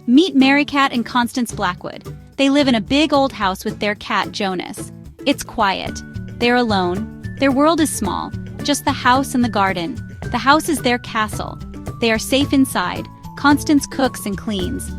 Meet Cat and Constance Blackwood. They live in a big old house with their cat, Jonas. It's quiet. They're alone. Their world is small, just the house and the garden. The house is their castle. They are safe inside. Constance cooks and cleans.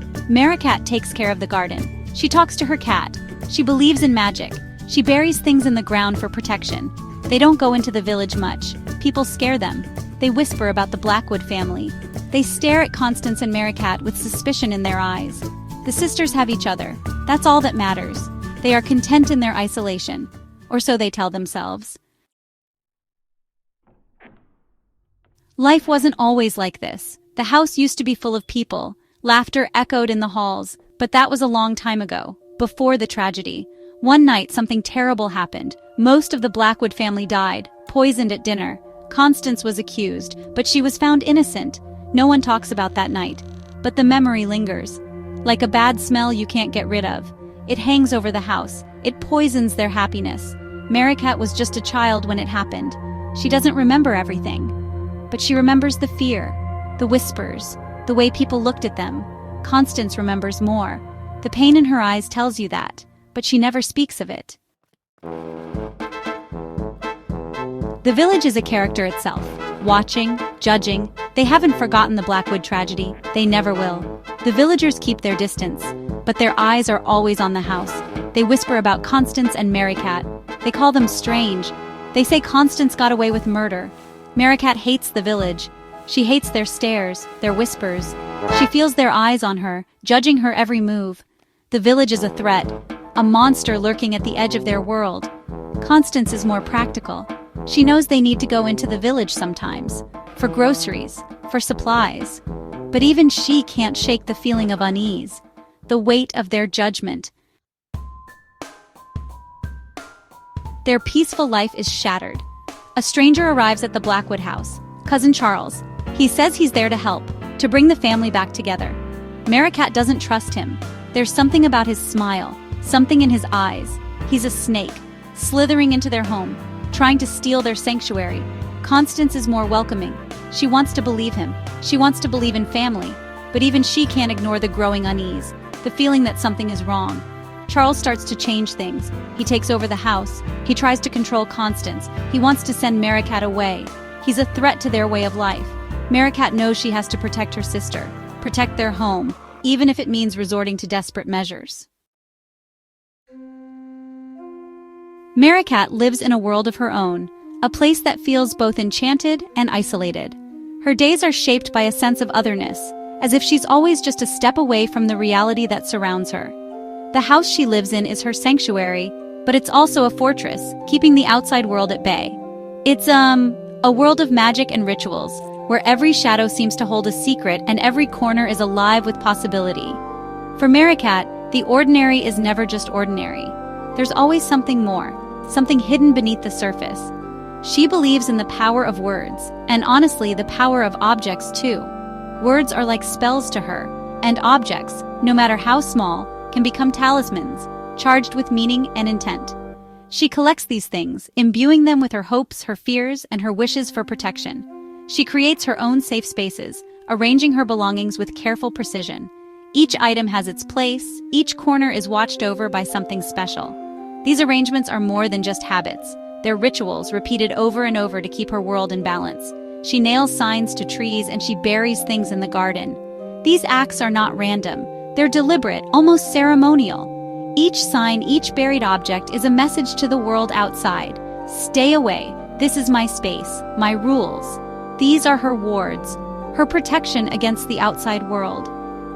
Cat takes care of the garden. She talks to her cat. She believes in magic. She buries things in the ground for protection. They don't go into the village much. People scare them. They whisper about the Blackwood family. They stare at Constance and Cat with suspicion in their eyes. The sisters have each other. That's all that matters. They are content in their isolation. Or so they tell themselves. Life wasn't always like this. The house used to be full of people. Laughter echoed in the halls, but that was a long time ago, before the tragedy. One night, something terrible happened. Most of the Blackwood family died, poisoned at dinner. Constance was accused, but she was found innocent. No one talks about that night. But the memory lingers. Like a bad smell you can't get rid of. It hangs over the house. It poisons their happiness. Cat was just a child when it happened. She doesn't remember everything. But she remembers the fear, the whispers, the way people looked at them. Constance remembers more. The pain in her eyes tells you that, but she never speaks of it. The village is a character itself. Watching, judging, they haven't forgotten the Blackwood tragedy. They never will. The villagers keep their distance, but their eyes are always on the house. They whisper about Constance and Cat. They call them strange. They say Constance got away with murder. Cat hates the village. She hates their stares, their whispers. She feels their eyes on her, judging her every move. The village is a threat, a monster lurking at the edge of their world. Constance is more practical. She knows they need to go into the village sometimes, for groceries, for supplies. But even she can't shake the feeling of unease, the weight of their judgment. Their peaceful life is shattered. A stranger arrives at the Blackwood house, Cousin Charles. He says he's there to help, to bring the family back together. Cat doesn't trust him. There's something about his smile, something in his eyes. He's a snake, slithering into their home, trying to steal their sanctuary. Constance is more welcoming. She wants to believe him. She wants to believe in family. But even she can't ignore the growing unease, the feeling that something is wrong. Charles starts to change things. He takes over the house. He tries to control Constance. He wants to send Cat away. He's a threat to their way of life. Cat knows she has to protect her sister, protect their home, even if it means resorting to desperate measures. Cat lives in a world of her own, a place that feels both enchanted and isolated. Her days are shaped by a sense of otherness, as if she's always just a step away from the reality that surrounds her. The house she lives in is her sanctuary, but it's also a fortress, keeping the outside world at bay. It's, a world of magic and rituals, where every shadow seems to hold a secret and every corner is alive with possibility. For Cat, the ordinary is never just ordinary. There's always something more, something hidden beneath the surface. She believes in the power of words, and honestly, the power of objects too. Words are like spells to her, and objects, no matter how small, can become talismans, charged with meaning and intent. She collects these things, imbuing them with her hopes, her fears, and her wishes for protection. She creates her own safe spaces, arranging her belongings with careful precision. Each item has its place, each corner is watched over by something special. These arrangements are more than just habits. They're rituals repeated over and over to keep her world in balance. She nails signs to trees and she buries things in the garden. These acts are not random. They're deliberate, almost ceremonial. Each sign, each buried object is a message to the world outside. Stay away. This is my space, my rules. These are her wards, her protection against the outside world.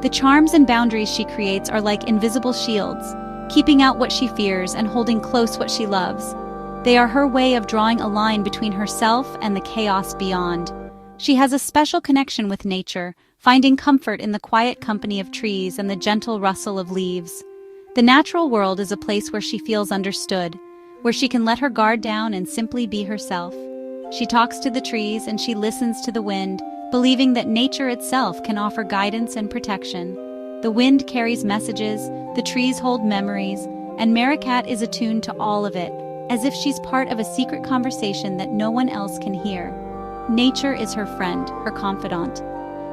The charms and boundaries she creates are like invisible shields, keeping out what she fears and holding close what she loves. They are her way of drawing a line between herself and the chaos beyond. She has a special connection with nature, finding comfort in the quiet company of trees and the gentle rustle of leaves. The natural world is a place where she feels understood, where she can let her guard down and simply be herself. She talks to the trees and she listens to the wind, believing that nature itself can offer guidance and protection. The wind carries messages, the trees hold memories, and Cat is attuned to all of it, as if she's part of a secret conversation that no one else can hear. Nature is her friend, her confidant.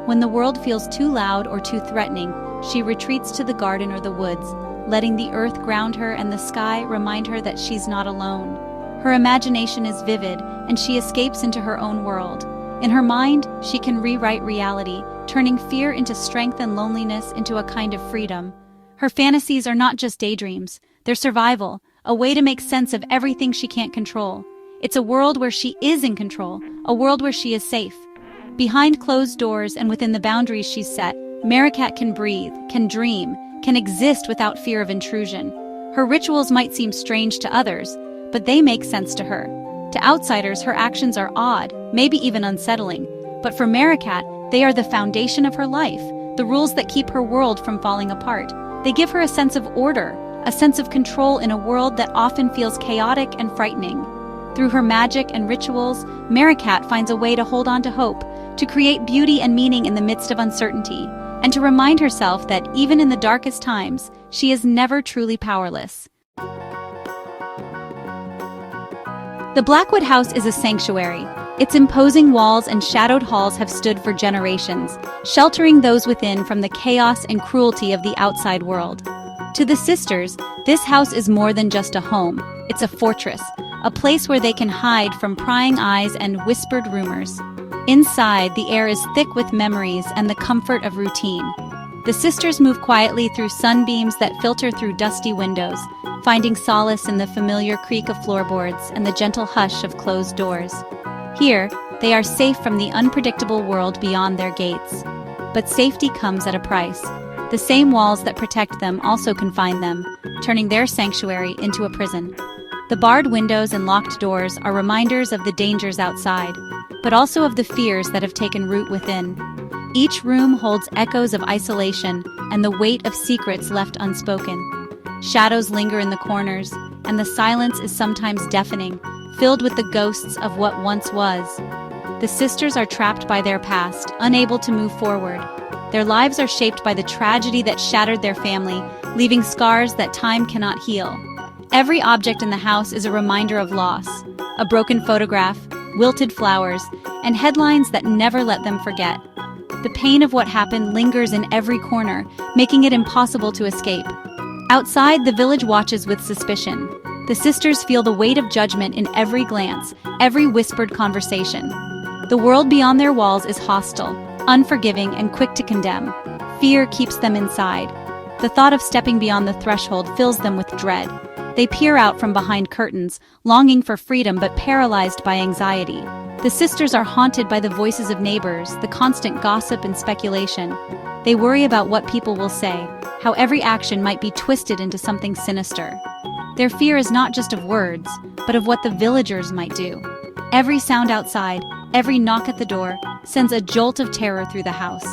When the world feels too loud or too threatening, she retreats to the garden or the woods, letting the earth ground her and the sky remind her that she's not alone. Her imagination is vivid, and she escapes into her own world. In her mind, she can rewrite reality, turning fear into strength and loneliness into a kind of freedom. Her fantasies are not just daydreams, they're survival, a way to make sense of everything she can't control. It's a world where she is in control, a world where she is safe. Behind closed doors and within the boundaries she's set, Maricat can breathe, can dream, can exist without fear of intrusion. Her rituals might seem strange to others, but they make sense to her. To outsiders, her actions are odd, maybe even unsettling. But for Maricat, they are the foundation of her life, the rules that keep her world from falling apart. They give her a sense of order, a sense of control in a world that often feels chaotic and frightening. Through her magic and rituals, Maricat finds a way to hold on to hope, to create beauty and meaning in the midst of uncertainty, and to remind herself that even in the darkest times, she is never truly powerless. The Blackwood house is a sanctuary. Its imposing walls and shadowed halls have stood for generations, sheltering those within from the chaos and cruelty of the outside world. To the sisters, this house is more than just a home. It's a fortress, a place where they can hide from prying eyes and whispered rumors. Inside, the air is thick with memories and the comfort of routine. The sisters move quietly through sunbeams that filter through dusty windows, finding solace in the familiar creak of floorboards and the gentle hush of closed doors. Here, they are safe from the unpredictable world beyond their gates. But safety comes at a price. The same walls that protect them also confine them, turning their sanctuary into a prison. The barred windows and locked doors are reminders of the dangers outside, but also of the fears that have taken root within. Each room holds echoes of isolation and the weight of secrets left unspoken. Shadows linger in the corners, and the silence is sometimes deafening, filled with the ghosts of what once was. The sisters are trapped by their past, unable to move forward. Their lives are shaped by the tragedy that shattered their family, leaving scars that time cannot heal. Every object in the house is a reminder of loss, a broken photograph, wilted flowers, and headlines that never let them forget. The pain of what happened lingers in every corner, making it impossible to escape. Outside, the village watches with suspicion. The sisters feel the weight of judgment in every glance, every whispered conversation. The world beyond their walls is hostile, unforgiving, and quick to condemn. Fear keeps them inside. The thought of stepping beyond the threshold fills them with dread. They peer out from behind curtains, longing for freedom but paralyzed by anxiety. The sisters are haunted by the voices of neighbors, the constant gossip and speculation. They worry about what people will say, how every action might be twisted into something sinister. Their fear is not just of words, but of what the villagers might do. Every sound outside, every knock at the door, sends a jolt of terror through the house.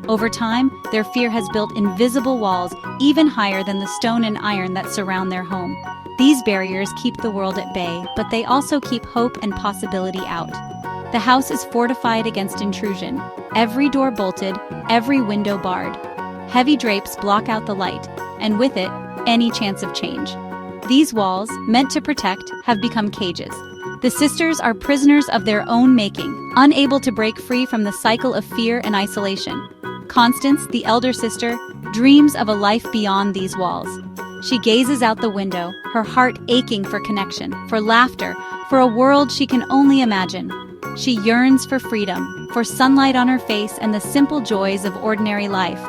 Over time, their fear has built invisible walls even higher than the stone and iron that surround their home. These barriers keep the world at bay, but they also keep hope and possibility out. The house is fortified against intrusion, every door bolted, every window barred. Heavy drapes block out the light, and with it, any chance of change. These walls, meant to protect, have become cages. The sisters are prisoners of their own making, unable to break free from the cycle of fear and isolation. Constance, the elder sister, dreams of a life beyond these walls. She gazes out the window, her heart aching for connection, for laughter, for a world she can only imagine. She yearns for freedom, for sunlight on her face and the simple joys of ordinary life.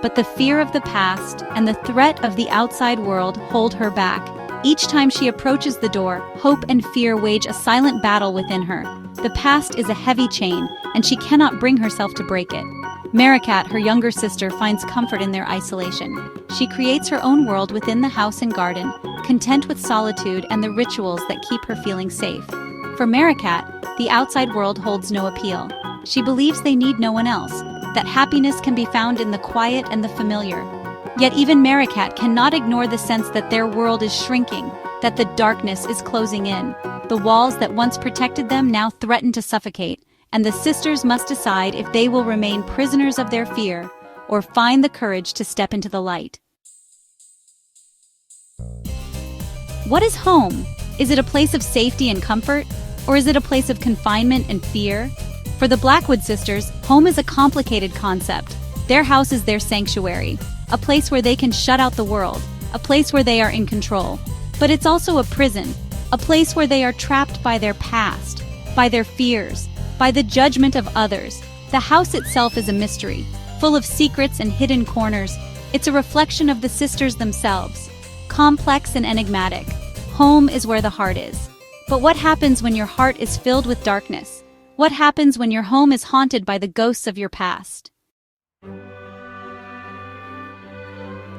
But the fear of the past and the threat of the outside world hold her back. Each time she approaches the door, hope and fear wage a silent battle within her. The past is a heavy chain, and she cannot bring herself to break it. Maricat, her younger sister, finds comfort in their isolation. She creates her own world within the house and garden, content with solitude and the rituals that keep her feeling safe. For Maricat, the outside world holds no appeal. She believes they need no one else, that happiness can be found in the quiet and the familiar. Yet even Maricat cannot ignore the sense that their world is shrinking, that the darkness is closing in. The walls that once protected them now threaten to suffocate, and the sisters must decide if they will remain prisoners of their fear or find the courage to step into the light. What is home? Is it a place of safety and comfort, or is it a place of confinement and fear? For the Blackwood sisters, home is a complicated concept. Their house is their sanctuary, a place where they can shut out the world, a place where they are in control. But it's also a prison, a place where they are trapped by their past, by their fears, by the judgment of others. The house itself is a mystery, full of secrets and hidden corners. It's a reflection of the sisters themselves, complex and enigmatic. Home is where the heart is. But what happens when your heart is filled with darkness? What happens when your home is haunted by the ghosts of your past?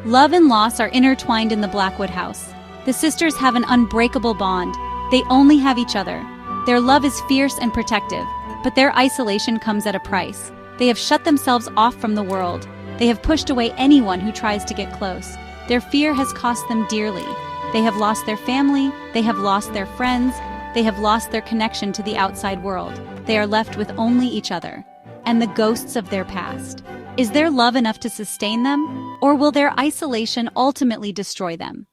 Love and loss are intertwined in the Blackwood house. The sisters have an unbreakable bond. They only have each other. Their love is fierce and protective, but their isolation comes at a price. They have shut themselves off from the world. They have pushed away anyone who tries to get close. Their fear has cost them dearly. They have lost their family, they have lost their friends, they have lost their connection to the outside world. They are left with only each other and the ghosts of their past. Is their love enough to sustain them, or will their isolation ultimately destroy them?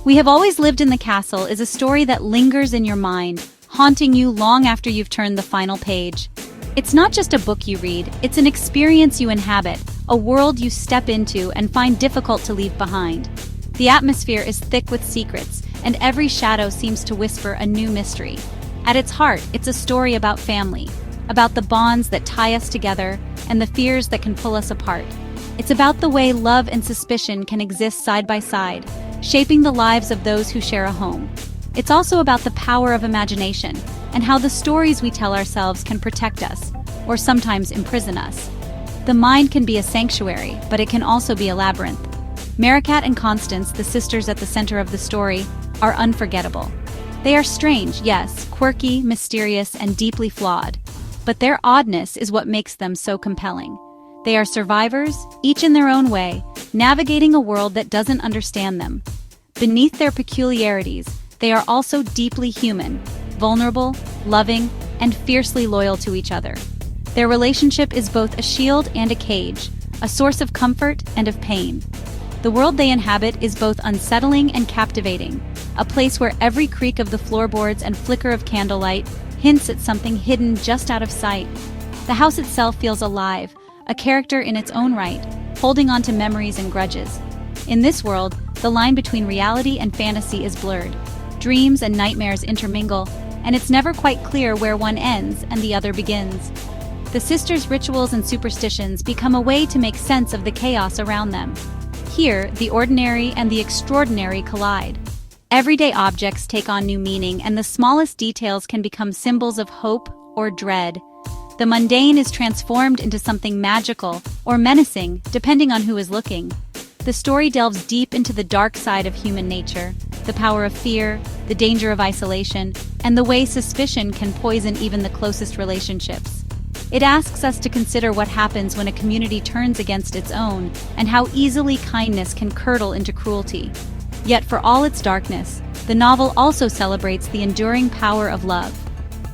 We Have Always Lived in the Castle is a story that lingers in your mind, haunting you long after you've turned the final page. It's not just a book you read, it's an experience you inhabit, a world you step into and find difficult to leave behind. The atmosphere is thick with secrets, and every shadow seems to whisper a new mystery. At its heart, it's a story about family, about the bonds that tie us together and the fears that can pull us apart. It's about the way love and suspicion can exist side by side, shaping the lives of those who share a home. It's also about the power of imagination and how the stories we tell ourselves can protect us, or sometimes imprison us. The mind can be a sanctuary, but it can also be a labyrinth. Katherine and Constance, the sisters at the center of the story, are unforgettable. They are strange, yes, quirky, mysterious, and deeply flawed. But their oddness is what makes them so compelling. They are survivors, each in their own way, navigating a world that doesn't understand them. Beneath their peculiarities, they are also deeply human, vulnerable, loving, and fiercely loyal to each other. Their relationship is both a shield and a cage, a source of comfort and of pain. The world they inhabit is both unsettling and captivating, a place where every creak of the floorboards and flicker of candlelight hints at something hidden just out of sight. The house itself feels alive, a character in its own right, holding on to memories and grudges. In this world, the line between reality and fantasy is blurred. Dreams and nightmares intermingle, and it's never quite clear where one ends and the other begins. The sisters' rituals and superstitions become a way to make sense of the chaos around them. Here, the ordinary and the extraordinary collide. Everyday objects take on new meaning, and the smallest details can become symbols of hope or dread. The mundane is transformed into something magical or menacing, depending on who is looking. The story delves deep into the dark side of human nature, the power of fear, the danger of isolation, and the way suspicion can poison even the closest relationships. It asks us to consider what happens when a community turns against its own, and how easily kindness can curdle into cruelty. Yet for all its darkness, the novel also celebrates the enduring power of love.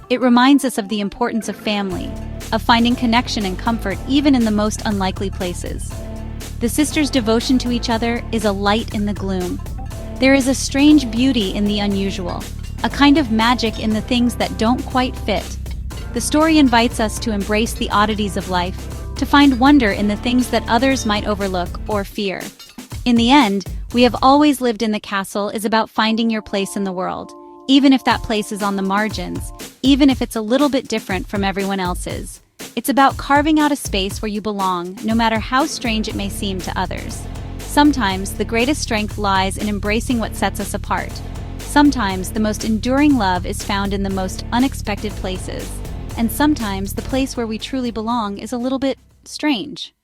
It reminds us of the importance of family, of finding connection and comfort even in the most unlikely places. The sisters' devotion to each other is a light in the gloom. There is a strange beauty in the unusual, a kind of magic in the things that don't quite fit. The story invites us to embrace the oddities of life, to find wonder in the things that others might overlook or fear. In the end, We Have Always Lived in the Castle is about finding your place in the world, even if that place is on the margins, even if it's a little bit different from everyone else's. It's about carving out a space where you belong, no matter how strange it may seem to others. Sometimes the greatest strength lies in embracing what sets us apart. Sometimes the most enduring love is found in the most unexpected places. And sometimes the place where we truly belong is a little bit strange.